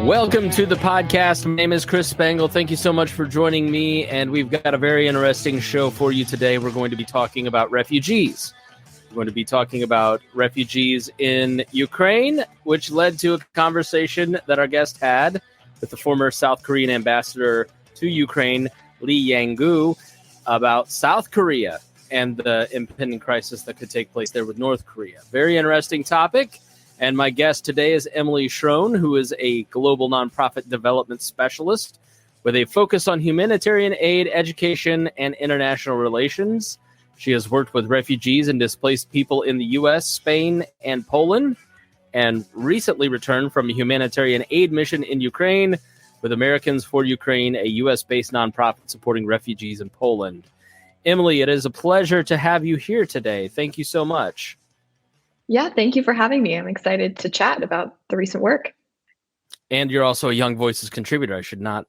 Welcome to the podcast. My name is Chris Spangle. Thank you so much for joining me. And we've got a very interesting show for you today. We're going to be talking about refugees. We're going to be talking about refugees in Ukraine, which led to a conversation that our guest had with the former South Korean ambassador to Ukraine, Lee Yang-gu, about South Korea and the impending crisis that could take place there with North Korea. Very interesting topic. And my guest today is Emily Schroen, who is a global nonprofit development specialist with a focus on humanitarian aid, education, and international relations. She has worked with refugees and displaced people in the U.S., Spain, and Poland, and recently returned from a humanitarian aid mission in Ukraine with Americans for Ukraine, a U.S.-based nonprofit supporting refugees in Poland. Emily, it is a pleasure to have you here today. Thank you so much. Yeah, thank you for having me. I'm excited to chat about the recent work. And you're also a Young Voices contributor. I should not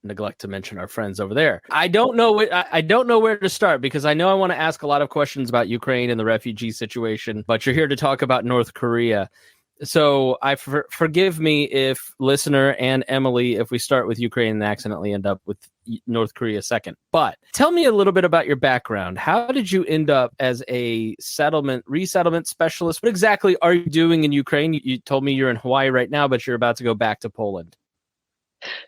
neglect to mention our friends over there. I don't know where to start because I know I want to ask a lot of questions about Ukraine and the refugee situation, but you're here to talk about North Korea. So forgive me if listener and Emily, if we start with Ukraine and accidentally end up with North Korea second. But tell me a little bit about your background. How did you end up as a resettlement specialist? What exactly are you doing in Ukraine? You told me you're in Hawaii right now, but you're about to go back to Poland.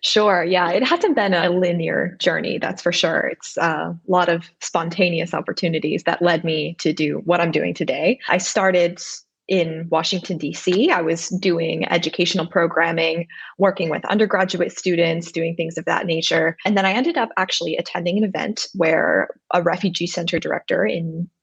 Sure. Yeah, it hasn't been a linear journey, that's for sure. It's a lot of spontaneous opportunities that led me to do what I'm doing today. I started in Washington, D.C. I was doing educational programming, working with undergraduate students, doing things of that nature. And then I ended up actually attending an event where a refugee center director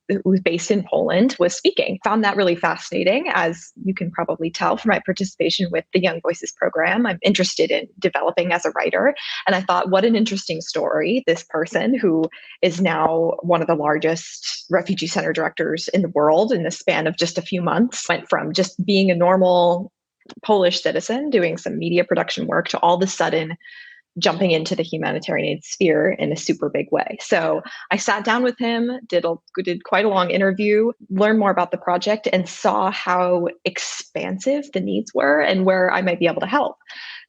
who was based in Poland was speaking. Found that really fascinating. As you can probably tell from my participation with the Young Voices program, I'm interested in developing as a writer. And I thought, what an interesting story. This person who is now one of the largest refugee center directors in the world in the span of just a few months, went from just being a normal Polish citizen doing some media production work to all of a sudden jumping into the humanitarian aid sphere in a super big way. So I sat down with him, did quite a long interview, learned more about the project, and saw how expansive the needs were and where I might be able to help.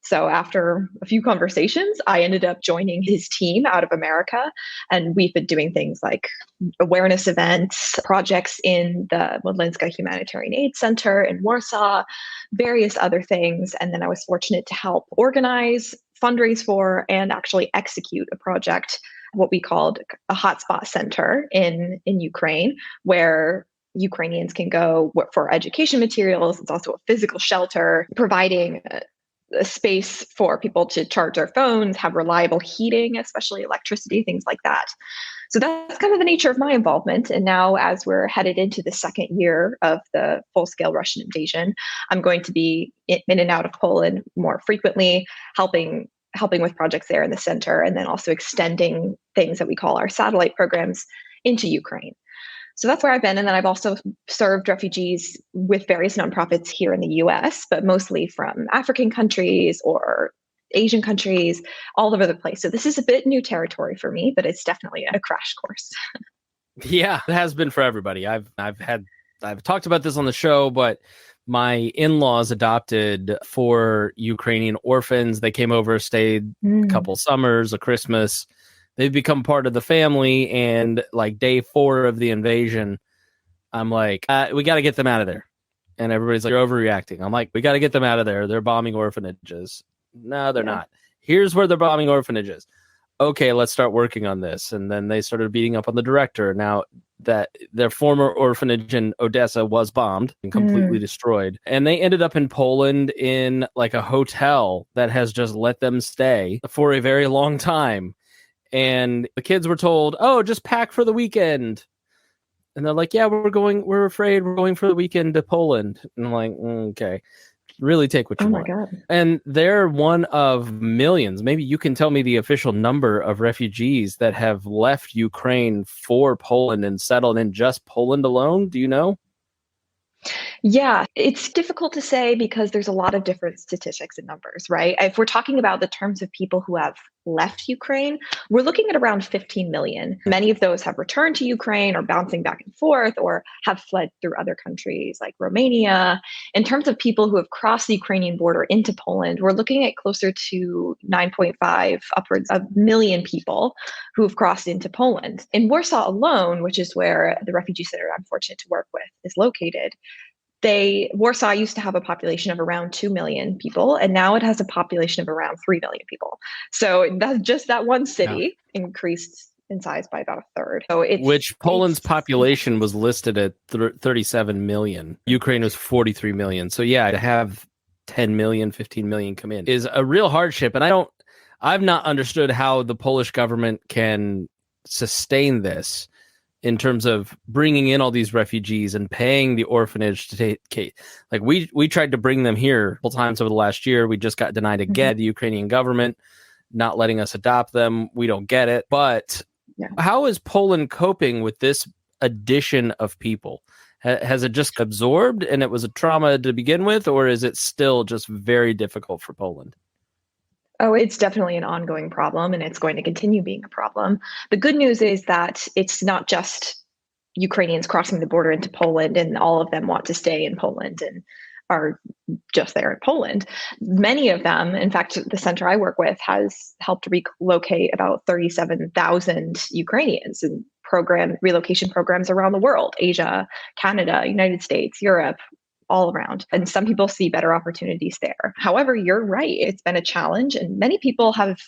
So after a few conversations, I ended up joining his team out of America. And we've been doing things like awareness events, projects in the Modlinska Humanitarian Aid Center in Warsaw, various other things. And then I was fortunate to help organize, fundraise for, and actually execute a project, what we called a hotspot center in Ukraine, where Ukrainians can go for education materials. It's also a physical shelter, providing a space for people to charge their phones, have reliable heating, especially electricity, things like that. So that's kind of the nature of my involvement. And now, as we're headed into the second year of the full-scale Russian invasion, I'm going to be in and out of Poland more frequently, helping with projects there in the center, and then also extending things that we call our satellite programs into Ukraine. So that's where I've been. And then I've also served refugees with various nonprofits here in the US, but mostly from African countries or Asian countries, all over the place. So this is a bit new territory for me, but it's definitely a crash course. Yeah, it has been for everybody. I've talked about this on the show, but my in-laws adopted 4 Ukrainian orphans. They came over, stayed a couple summers, a Christmas. They've become part of the family, and like day 4 of the invasion, I'm like, we got to get them out of there. And everybody's like, you're overreacting. I'm like, we got to get them out of there. They're bombing orphanages. No, they're not. Here's where they're bombing orphanages. Okay, let's start working on this. And then they started beating up on the director. Now that their former orphanage in Odessa was bombed and completely destroyed. And they ended up in Poland in like a hotel that has just let them stay for a very long time. And the kids were told, oh, just pack for the weekend. And they're like, yeah, we're afraid we're going for the weekend to Poland. And I'm like, okay, really take what you want. Oh my God. And they're one of millions. Maybe you can tell me the official number of refugees that have left Ukraine for Poland and settled in just Poland alone. Do you know? Yeah, it's difficult to say because there's a lot of different statistics and numbers, right? If we're talking about the terms of people who have left Ukraine, we're looking at around 15 million. Many of those have returned to Ukraine or bouncing back and forth or have fled through other countries like Romania. In terms of people who have crossed the Ukrainian border into Poland, we're looking at closer to 9.5, upwards of million people who have crossed into Poland. In Warsaw alone, which is where the refugee center I'm fortunate to work with is located, Warsaw used to have a population of around 2 million people, and now it has a population of around 3 million people. So that's just that one city increased in size by about a third. So which Poland's population was listed at 37 million. Ukraine was 43 million. So yeah, to have 10 million, 15 million come in is a real hardship. And I've not understood how the Polish government can sustain this in terms of bringing in all these refugees and paying the orphanage to take. Like we tried to bring them here a couple times over the last year. We just got denied again. The Ukrainian government not letting us adopt them. We don't get it. But how is Poland coping with this addition of people? Has it just absorbed and it was a trauma to begin with, or is it still just very difficult for Poland? Oh, it's definitely an ongoing problem, and it's going to continue being a problem. The good news is that it's not just Ukrainians crossing the border into Poland and all of them want to stay in Poland and are just there in Poland. Many of them, in fact, the center I work with has helped relocate about 37,000 Ukrainians in relocation programs around the world, Asia, Canada, United States, Europe, all around. And some people see better opportunities there. However, you're right. It's been a challenge, and many people have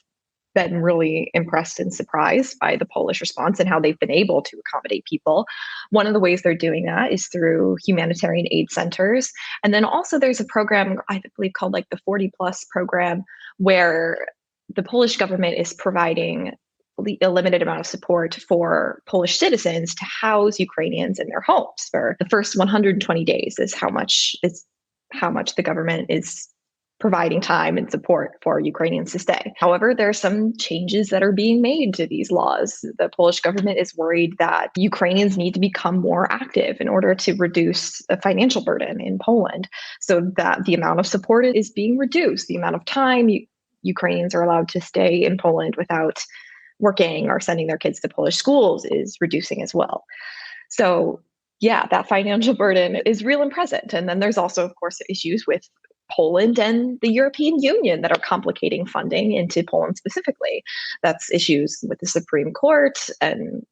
been really impressed and surprised by the Polish response and how they've been able to accommodate people. One of the ways they're doing that is through humanitarian aid centers. And then also there's a program, I believe, called like the 40 Plus program, where the Polish government is providing a limited amount of support for Polish citizens to house Ukrainians in their homes for the first 120 days is how much the government is providing time and support for Ukrainians to stay. However, there are some changes that are being made to these laws. The Polish government is worried that Ukrainians need to become more active in order to reduce the financial burden in Poland, so that the amount of support is being reduced. The amount of time Ukrainians are allowed to stay in Poland without working or sending their kids to Polish schools is reducing as well. So yeah, that financial burden is real and present. And then there's also, of course, issues with Poland and the European Union that are complicating funding into Poland specifically. That's issues with the Supreme Court and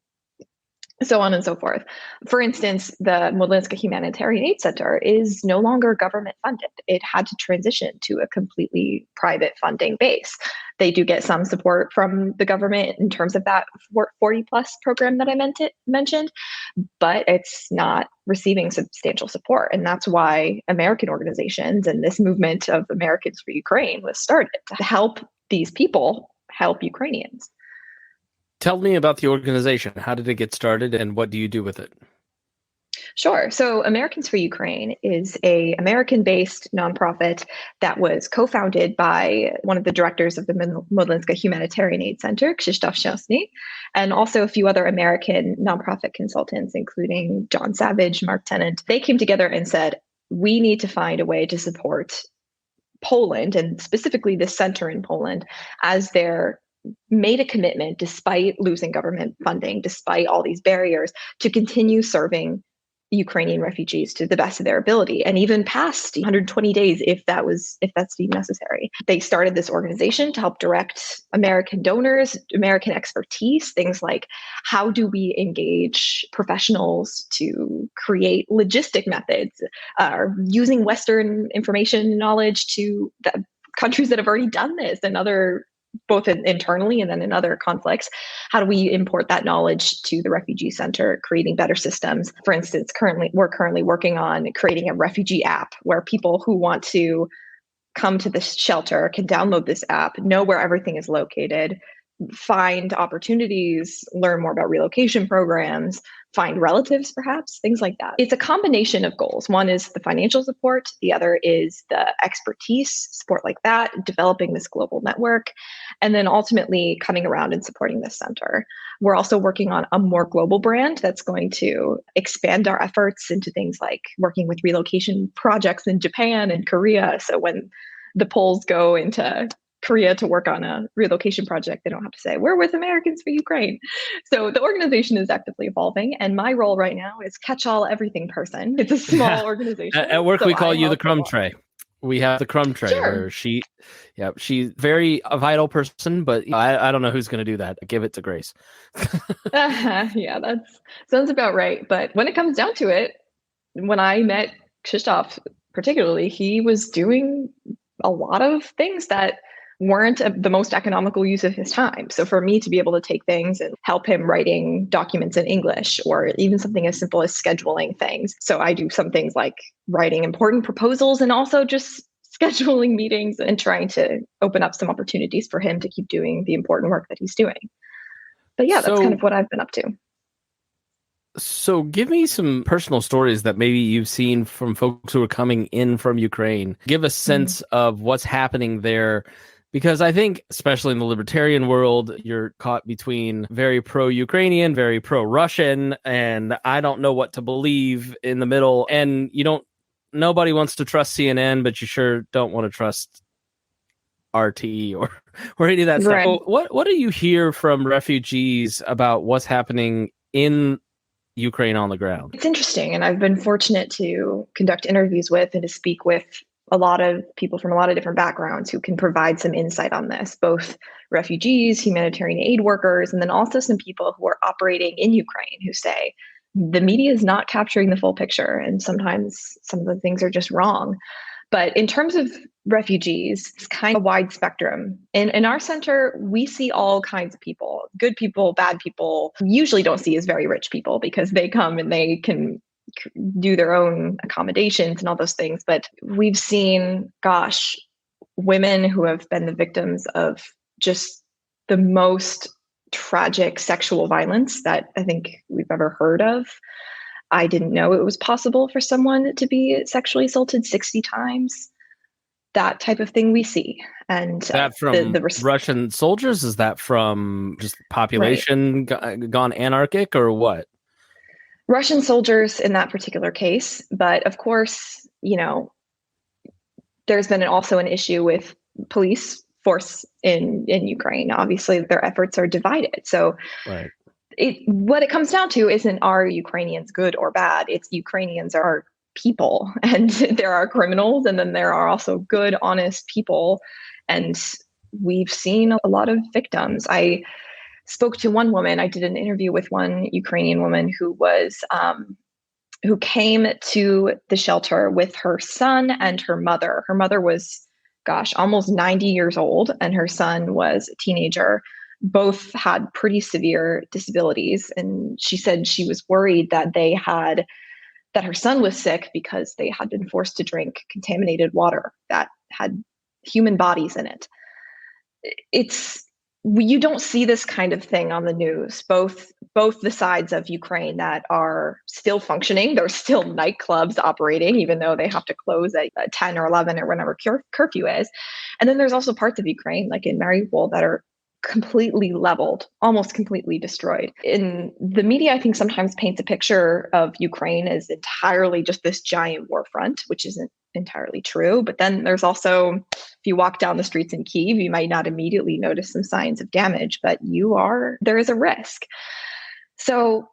so on and so forth. For instance, the Modlinska Humanitarian Aid Center is no longer government funded. It had to transition to a completely private funding base. They do get some support from the government in terms of that 40 Plus program that I mentioned, but it's not receiving substantial support. And that's why American organizations and this movement of Americans for Ukraine was started to help these people help Ukrainians. Tell me about the organization. How did it get started and what do you do with it? Sure. So Americans for Ukraine is an American-based nonprofit that was co-founded by one of the directors of the Modlinska Humanitarian Aid Center, Krzysztof Szczęsny, and also a few other American nonprofit consultants, including John Savage, Mark Tennant. They came together and said, we need to find a way to support Poland, and specifically the center in Poland, as they're made a commitment, despite losing government funding, despite all these barriers, to continue serving Ukrainian refugees to the best of their ability, and even past 120 days if that's deemed necessary. They started this organization to help direct American donors, American expertise, things like how do we engage professionals to create logistic methods, using Western information knowledge to the countries that have already done this and other, both internally and then in other conflicts. How do we import that knowledge to the refugee center, creating better systems? For instance, we're currently working on creating a refugee app where people who want to come to this shelter can download this app, know where everything is located, find opportunities, learn more about relocation programs, find relatives, perhaps, things like that. It's a combination of goals. One is the financial support. The other is the expertise, support like that, developing this global network, and then ultimately coming around and supporting this center. We're also working on a more global brand that's going to expand our efforts into things like working with relocation projects in Japan and Korea. So when the Poles go into Korea to work on a relocation project, they don't have to say, we're with Americans for Ukraine. So the organization is actively evolving. And my role right now is catch-all everything person. It's a small organization. At work, so we call I you the help a crumb lot. tray. We have the crumb tray Sure. where she's very a vital person, but I don't know who's going to do that. Give it to Grace. Yeah, that sounds about right. But when it comes down to it, when I met Krzysztof, particularly, he was doing a lot of things that weren't the most economical use of his time. So for me to be able to take things and help him writing documents in English, or even something as simple as scheduling things. So I do some things like writing important proposals and also just scheduling meetings and trying to open up some opportunities for him to keep doing the important work that he's doing. But yeah, that's kind of what I've been up to. So give me some personal stories that maybe you've seen from folks who are coming in from Ukraine. Give a sense of what's happening there. Because I think, especially in the libertarian world, you're caught between very pro-Ukrainian, very pro-Russian, and I don't know what to believe in the middle. And nobody wants to trust CNN, but you sure don't want to trust RT or any of that stuff. Right. So what do you hear from refugees about what's happening in Ukraine on the ground? It's interesting. And I've been fortunate to conduct interviews with and to speak with a lot of people from a lot of different backgrounds who can provide some insight on this, both refugees, humanitarian aid workers, and then also some people who are operating in Ukraine who say the media is not capturing the full picture. And sometimes some of the things are just wrong. But in terms of refugees, it's kind of a wide spectrum. In our center, we see all kinds of people, good people, bad people. We usually don't see as very rich people because they come and they can do their own accommodations and all those things. But we've seen, women who have been the victims of just the most tragic sexual violence that I think we've ever heard of. I didn't know it was possible for someone to be sexually assaulted 60 times. That type of thing we see. And that from Russian soldiers? Is that from just population gone anarchic or what? Russian soldiers in that particular case. But of course, there's been also an issue with police force in Ukraine. Obviously, their efforts are divided. So what it comes down to isn't are Ukrainians good or bad? It's Ukrainians are people, and there are criminals, and then there are also good, honest people. And we've seen a lot of victims. I spoke to one woman. I did an interview with one Ukrainian woman who came to the shelter with her son and her mother. Her mother was, almost 90 years old, and her son was a teenager. Both had pretty severe disabilities. And she said she was worried that that her son was sick because they had been forced to drink contaminated water that had human bodies in it. You don't see this kind of thing on the news. Both the sides of Ukraine that are still functioning, there's still nightclubs operating, even though they have to close at 10 or 11 or whenever curfew is. And then there's also parts of Ukraine, like in Mariupol, that are completely leveled, almost completely destroyed. In the media, I think sometimes paints a picture of Ukraine as entirely just this giant war front, which isn't entirely true. But then there's also, if you walk down the streets in Kyiv, you might not immediately notice some signs of damage, but there is a risk. So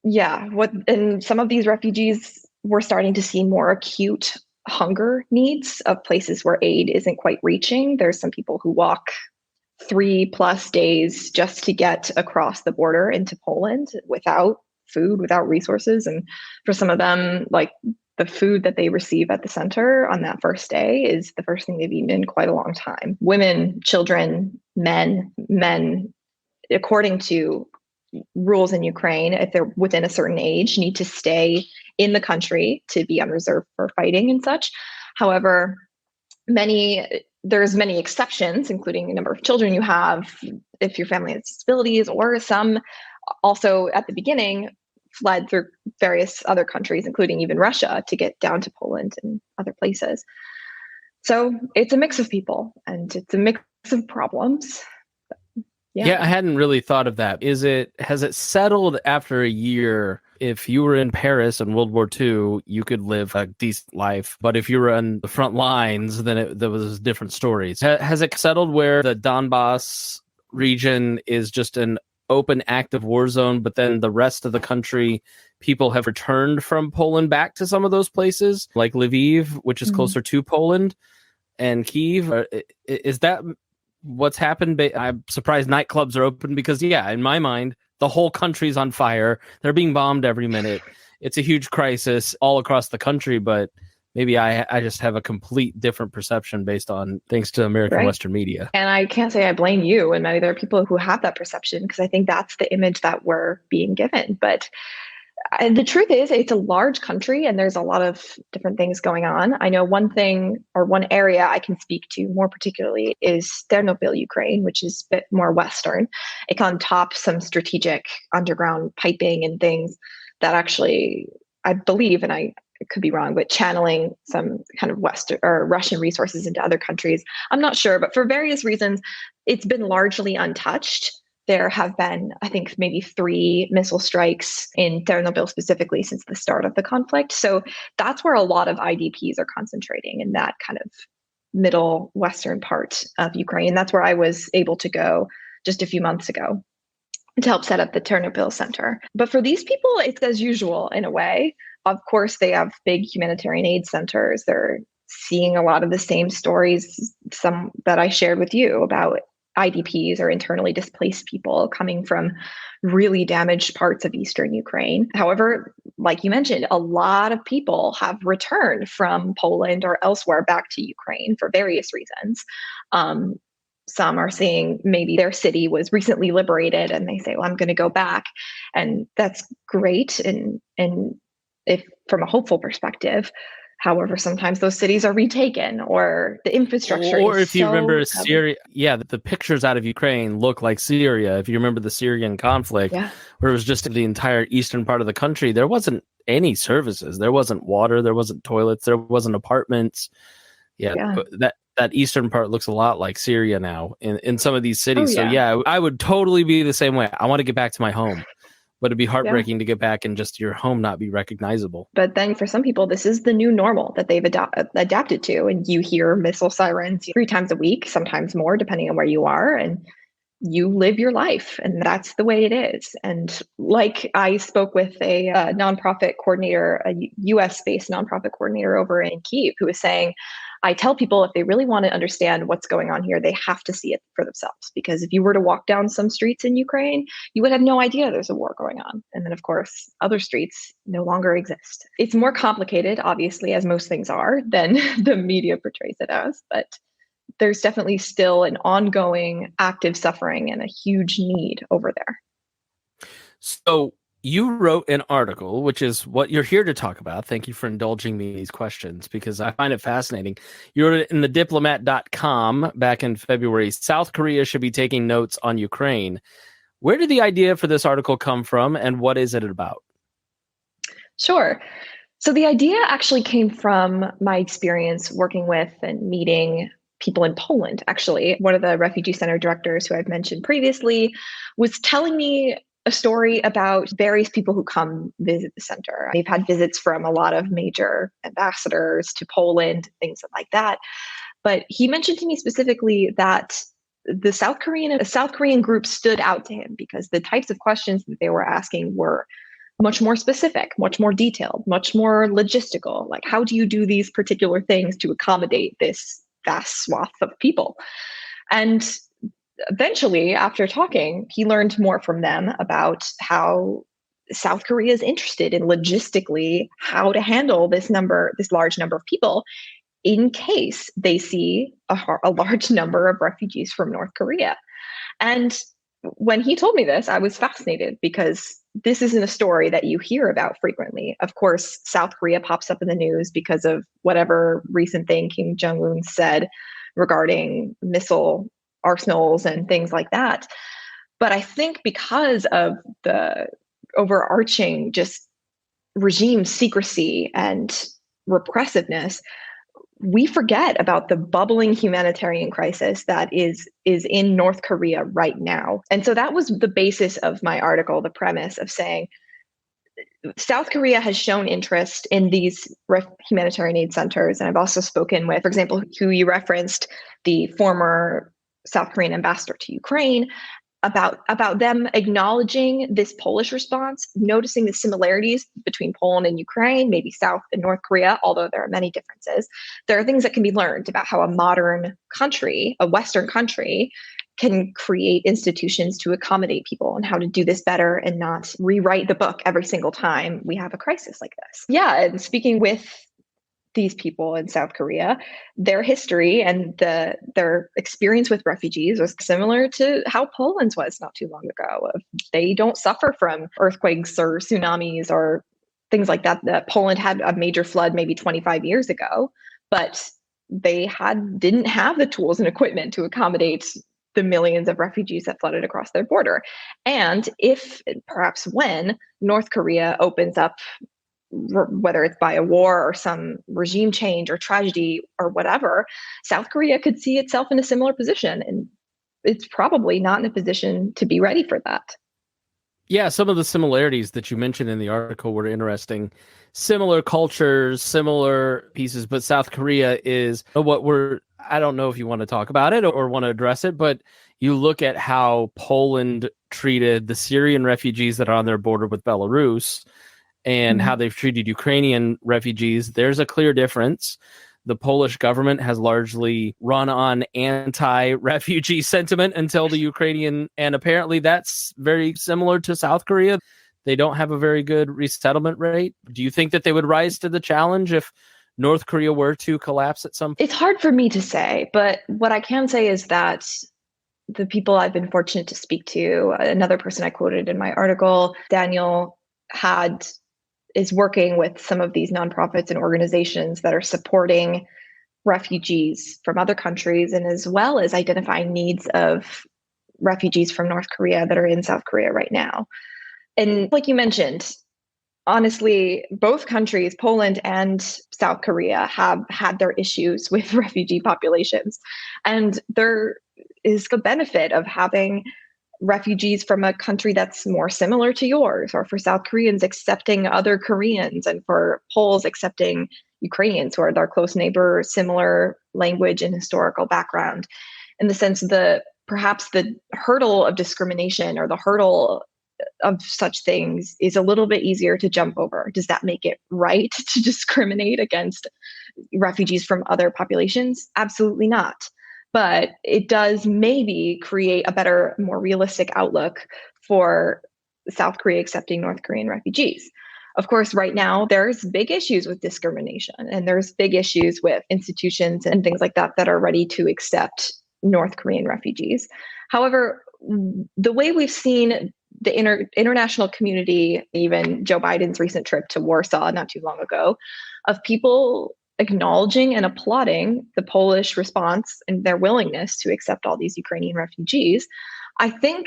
yeah, and some of these refugees, we're starting to see more acute hunger needs of places where aid isn't quite reaching. There's some people who walk 3+ days just to get across the border into Poland without food, without resources. And for some of them, like the food that they receive at the center on that first day is the first thing they've eaten in quite a long time. Women, children, men, according to rules in Ukraine, if they're within a certain age, need to stay in the country to be on reserve for fighting and such. However, there's many exceptions, including the number of children you have, if your family has disabilities, or some also at the beginning fled through various other countries, including even Russia, to get down to Poland and other places. So it's a mix of people and it's a mix of problems. Yeah, I hadn't really thought of that. Has it settled after a year if you were in Paris in World War II, you could live a decent life. But if you were on the front lines, then there was different stories. Has it settled where the Donbass region is just an open, active war zone, but then the rest of the country, people have returned from Poland back to some of those places, like Lviv, which is closer to Poland, and Kyiv? Is that what's happened? I'm surprised nightclubs are open because, yeah, in my mind, the whole country's on fire. They're being bombed every minute. It's a huge crisis all across the country, but maybe I just have a complete different perception based on thanks to American Western media. And I can't say I blame you. And maybe there are people who have that perception because I think that's the image that we're being given. But the truth is, it's a large country and there's a lot of different things going on. I know one thing or one area I can speak to more particularly is Ternopil, Ukraine, which is a bit more Western. It can top some strategic underground piping and things that actually, I believe, and I could be wrong, but channeling some kind of Western or Russian resources into other countries. I'm not sure, but for various reasons, it's been largely untouched. There have been, I think, maybe 3 missile strikes in Ternopil specifically since the start of the conflict. So that's where a lot of IDPs are concentrating, in that kind of middle Western part of Ukraine. That's where I was able to go just a few months ago to help set up the Ternopil Center. But for these people, it's as usual in a way. Of course, they have big humanitarian aid centers. They're seeing a lot of the same stories, some that I shared with you about IDPs or internally displaced people coming from really damaged parts of Eastern Ukraine. However, like you mentioned, a lot of people have returned from Poland or elsewhere back to Ukraine for various reasons. Some are saying maybe their city was recently liberated and they say, well, I'm going to go back. And that's great. And if from a hopeful perspective, however, sometimes those cities are retaken or the infrastructure or is if you so remember covered. Syria, the pictures out of Ukraine look like Syria. If you remember the Syrian conflict, where it was just the entire eastern part of the country, there wasn't any services. There wasn't water. There wasn't toilets. There wasn't apartments. That eastern part looks a lot like Syria now in some of these cities. So I would totally be the same way. I want to get back to my home. But it'd be heartbreaking to get back and just your home not be recognizable. But then for some people, this is the new normal that they've adapted to. And you hear missile sirens 3 times a week, sometimes more, depending on where you are. And you live your life. And that's the way it is. And like I spoke with a nonprofit coordinator, a US-based nonprofit coordinator over in Kyiv, who was saying, I tell people if they really want to understand what's going on here, they have to see it for themselves. Because if you were to walk down some streets in Ukraine, you would have no idea there's a war going on. And then, of course, other streets no longer exist. It's more complicated, obviously, as most things are, than the media portrays it as. But there's definitely still an ongoing active suffering and a huge need over there. So you wrote an article, which is what you're here to talk about. Thank you for indulging me in these questions because I find it fascinating. You wrote it in thediplomat.com back in February. South Korea should be taking notes on Ukraine. Where did the idea for this article come from and what is it about? Sure. So the idea actually came from my experience working with and meeting people in Poland. Actually, one of the refugee center directors who I've mentioned previously was telling me a story about various people who come visit the center. We've had visits from a lot of major ambassadors to Poland, things like that. But he mentioned to me specifically that a South Korean group stood out to him because the types of questions that they were asking were much more specific, much more detailed, much more logistical. Like, how do you do these particular things to accommodate this vast swath of people? And eventually, after talking, he learned more from them about how South Korea is interested in logistically how to handle this large number of people in case they see a large number of refugees from North Korea. And when he told me this, I was fascinated because this isn't a story that you hear about frequently. Of course, South Korea pops up in the news because of whatever recent thing Kim Jong-un said regarding missile arsenals and things like that. But I think because of the overarching just regime secrecy and repressiveness, we forget about the bubbling humanitarian crisis that is in North Korea right now. And so that was the basis of my article, the premise of saying South Korea has shown interest in these humanitarian aid centers. And I've also spoken with, for example, who you referenced, the former South Korean ambassador to Ukraine, about them acknowledging this Polish response, noticing the similarities between Poland and Ukraine, maybe South and North Korea, although there are many differences. There are things that can be learned about how a modern country, a Western country, can create institutions to accommodate people and how to do this better and not rewrite the book every single time we have a crisis like this. Yeah, and speaking with these people in South Korea, their history and their experience with refugees was similar to how Poland's was not too long ago. They don't suffer from earthquakes or tsunamis or things like that. Poland had a major flood maybe 25 years ago, but they didn't have the tools and equipment to accommodate the millions of refugees that flooded across their border. And if, perhaps when, North Korea opens up, whether it's by a war or some regime change or tragedy or whatever, South Korea could see itself in a similar position. And it's probably not in a position to be ready for that. Yeah, some of the similarities that you mentioned in the article were interesting. Similar cultures, similar pieces, but South Korea is I don't know if you want to talk about it or want to address it, but you look at how Poland treated the Syrian refugees that are on their border with Belarus and how they've treated Ukrainian refugees. There's a clear difference. The Polish government has largely run on anti-refugee sentiment until the Ukrainian, and apparently that's very similar to South Korea. They don't have a very good resettlement rate. Do you think that they would rise to the challenge if North Korea were to collapse at some point? It's hard for me to say, but what I can say is that the people I've been fortunate to speak to, another person I quoted in my article, Daniel, is working with some of these nonprofits and organizations that are supporting refugees from other countries, and as well as identifying needs of refugees from North Korea that are in South Korea right now. And like you mentioned, honestly, both countries, Poland and South Korea, have had their issues with refugee populations. And there is the benefit of having refugees from a country that's more similar to yours, or for South Koreans accepting other Koreans, and for Poles accepting Ukrainians who are their close neighbor, similar language and historical background. In the sense that perhaps the hurdle of discrimination or the hurdle of such things is a little bit easier to jump over. Does that make it right to discriminate against refugees from other populations? Absolutely not. But it does maybe create a better, more realistic outlook for South Korea accepting North Korean refugees. Of course, right now, there's big issues with discrimination, and there's big issues with institutions and things like that that are ready to accept North Korean refugees. However, the way we've seen the international community, even Joe Biden's recent trip to Warsaw not too long ago, of people acknowledging and applauding the Polish response and their willingness to accept all these Ukrainian refugees, I think,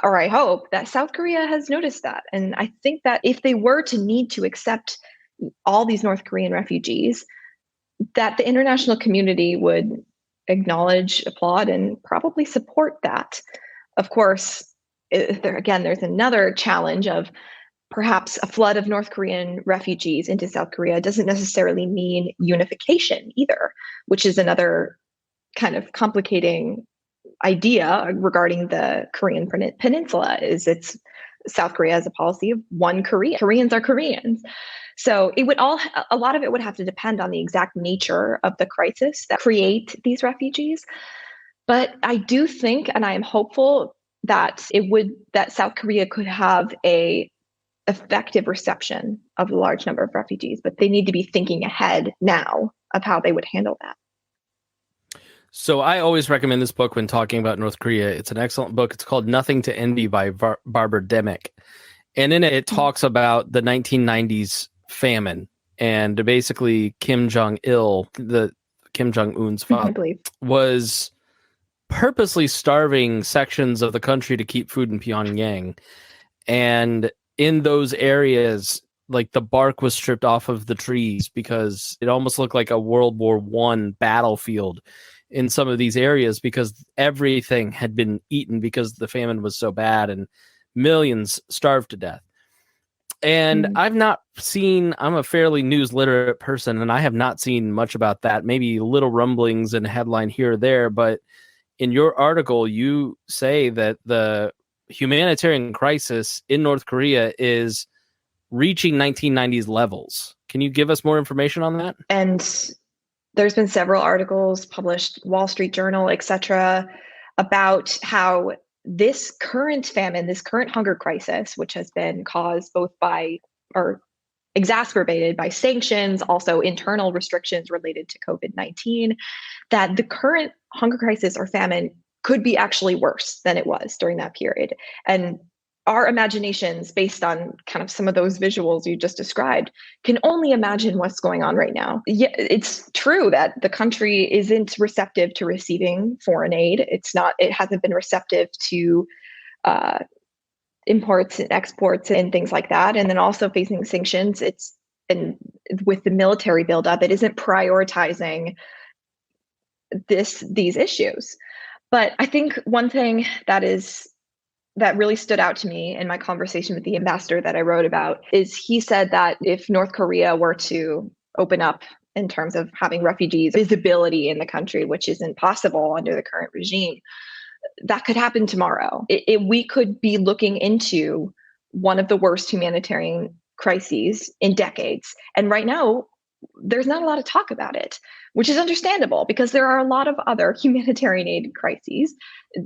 or I hope, that South Korea has noticed that. And I think that if they were to need to accept all these North Korean refugees, that the international community would acknowledge, applaud, and probably support that. Of course, there's another challenge of perhaps a flood of North Korean refugees into South Korea doesn't necessarily mean unification either, which is another kind of complicating idea regarding the Korean peninsula. South Korea has a policy of one Korea. Koreans are Koreans. So a lot of it would have to depend on the exact nature of the crisis that create these refugees. But I do think, and I am hopeful, that South Korea could have a effective reception of a large number of refugees, but they need to be thinking ahead now of how they would handle that. So I always recommend this book when talking about North Korea. It's an excellent book. It's called Nothing to Envy by Barbara Demick. And in it talks about the 1990s famine, and basically Kim Jong-un's father, was purposely starving sections of the country to keep food in Pyongyang. And in those areas, like, the bark was stripped off of the trees because it almost looked like a World War I battlefield in some of these areas, because everything had been eaten because the famine was so bad and millions starved to death. And I've not seen, I'm a fairly news literate person, and I have not seen much about that. Maybe little rumblings and headline here or there. But in your article, you say that the humanitarian crisis in North Korea is reaching 1990s levels. Can you give us more information on that? And there's been several articles published, Wall Street Journal, etc., about how this current famine, this current hunger crisis, which has been caused both by or exacerbated by sanctions, also internal restrictions related to COVID-19, that the current hunger crisis or famine could be actually worse than it was during that period. And our imaginations, based on kind of some of those visuals you just described, can only imagine what's going on right now. Yeah, it's true that the country isn't receptive to receiving foreign aid. It hasn't been receptive to imports and exports and things like that. And then also facing sanctions, and with the military buildup, it isn't prioritizing these issues. But I think one thing that really stood out to me in my conversation with the ambassador that I wrote about is he said that if North Korea were to open up in terms of having refugees visibility in the country, which isn't possible under the current regime, that could happen tomorrow. We could be looking into one of the worst humanitarian crises in decades. And right now, there's not a lot of talk about it, which is understandable because there are a lot of other humanitarian aid crises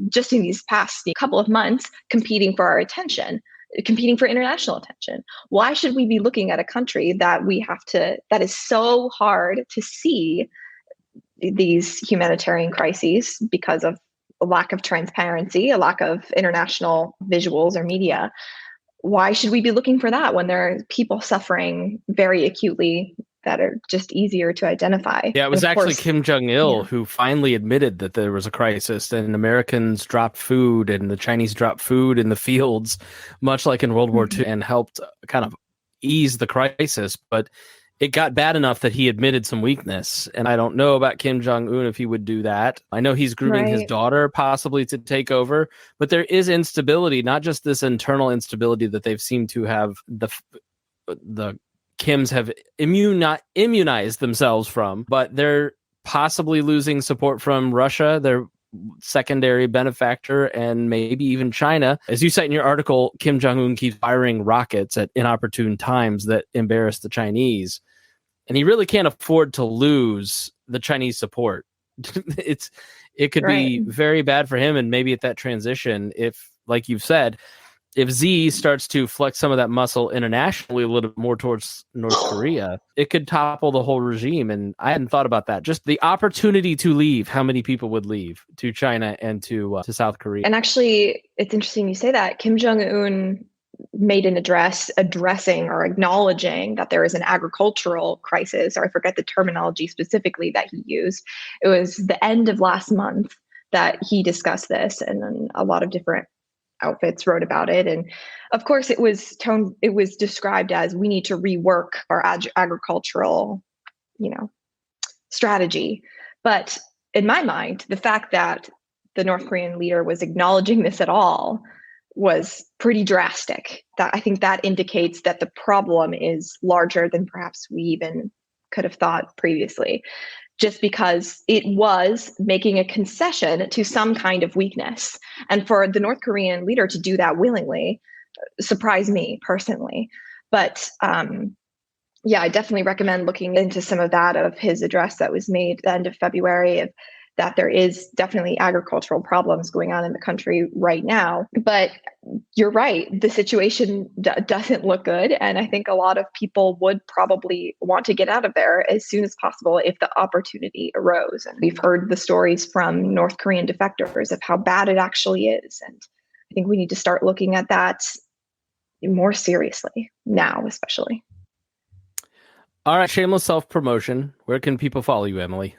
just in these past couple of months competing for our attention, competing for international attention. Why should we be looking at a country that is so hard to see these humanitarian crises because of a lack of transparency, a lack of international visuals or media? Why should we be looking for that when there are people suffering very acutely that are just easier to identify? Yeah, it was actually Kim Jong-il who finally admitted that there was a crisis, and Americans dropped food and the Chinese dropped food in the fields, much like in World War II, and helped kind of ease the crisis. But it got bad enough that he admitted some weakness. And I don't know about Kim Jong-un if he would do that. I know he's grooming his daughter possibly to take over, but there is instability, not just this internal instability that they've seemed to have the Kims have immunized themselves from, but they're possibly losing support from Russia, their secondary benefactor, and maybe even China. As you cite in your article, Kim Jong-un keeps firing rockets at inopportune times that embarrass the Chinese, and he really can't afford to lose the Chinese support. It could be very bad for him, and maybe at that transition, if, like you've said, if Z starts to flex some of that muscle internationally a little bit more towards North Korea, it could topple the whole regime. And I hadn't thought about that. Just the opportunity to leave, how many people would leave to China and to South Korea? And actually, it's interesting you say that. Kim Jong-un made an address addressing or acknowledging that there is an agricultural crisis, or I forget the terminology specifically that he used. It was the end of last month that he discussed this, and then a lot of different outfits wrote about it. And of course, it was described as we need to rework our agricultural, strategy. But in my mind, the fact that the North Korean leader was acknowledging this at all was pretty drastic. That I think that indicates that the problem is larger than perhaps we even could have thought previously, just because it was making a concession to some kind of weakness. And for the North Korean leader to do that willingly surprised me personally. But I definitely recommend looking into some of that, of his address that was made at the end of February, that there is definitely agricultural problems going on in the country right now. But you're right, the situation doesn't look good. And I think a lot of people would probably want to get out of there as soon as possible if the opportunity arose. And we've heard the stories from North Korean defectors of how bad it actually is. And I think we need to start looking at that more seriously now, especially. All right, shameless self-promotion. Where can people follow you, Emily?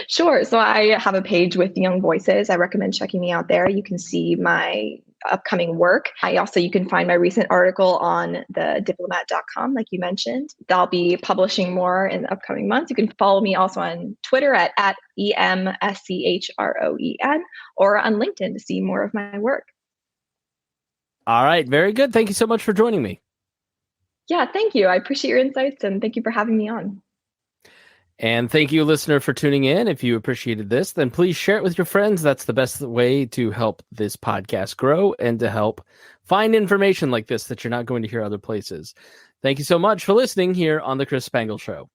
Sure. So I have a page with Young Voices. I recommend checking me out there. You can see my upcoming work. You can find my recent article on the diplomat.com, like you mentioned. I'll be publishing more in the upcoming months. You can follow me also on Twitter at EMSCHROEN, or on LinkedIn to see more of my work. All right. Very good. Thank you so much for joining me. Yeah, thank you. I appreciate your insights and thank you for having me on. And thank you, listener, for tuning in. If you appreciated this, then please share it with your friends. That's the best way to help this podcast grow and to help find information like this that you're not going to hear other places. Thank you so much for listening here on The Chris Spangle Show.